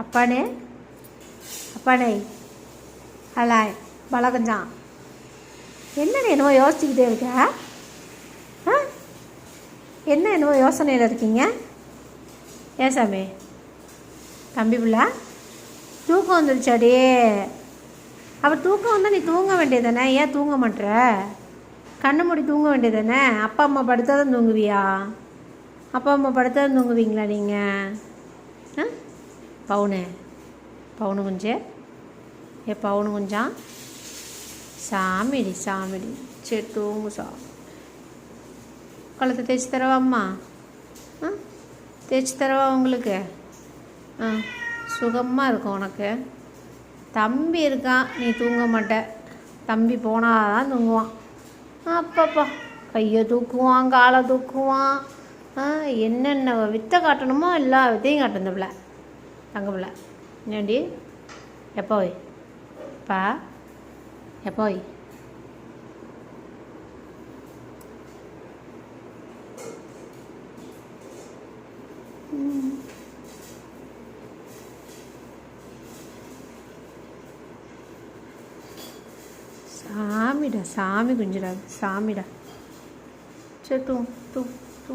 அப்பானே அப்பானே ஹலாய் பழகஞ்சான் என்ன என்னவோ யோசிச்சுக்கிட்டே இருக்க? என்ன என்னவோ யோசனையில் இருக்கீங்க? ஏன் சாமி தம்பி பிள்ளை தூக்கம் வந்துருச்சாடி? அப்போ தூக்கம் வந்தால் நீ தூங்க வேண்டியதானே? ஏன் தூங்க மாட்டுற? கண்ணு மூடி தூங்க வேண்டியதானே? அப்பா அம்மா படுத்தா தான் தூங்குவியா? அப்பா அம்மா படுத்தா தான் தூங்குவீங்களா நீங்கள்? பவுனு பவுனு குஞ்சு பவுனு குஞ்சான் சாமிடி சரி தூங்கு கழுத்தை தேய்ச்சி தரவா அம்மா? தேய்ச்சி தரவா உங்களுக்கு? சுகமாக இருக்கும் உனக்கு. தம்பி இருக்கான், நீ தூங்க மாட்ட. தம்பி போனால் தான் தூங்குவான். அப்பப்பா கையை தூக்குவான், காலை தூக்குவான். என்னென்ன வித்தை காட்டணுமோ எல்லா வித்தையும் காட்டும் இந்த பிள்ளை, தங்க பிள்ளை. என்னடி எப்போ போய் பா எப்போ போய் சாமிடா சாமி குஞ்சுடா சாமிடா. சரி தூ தூ தூ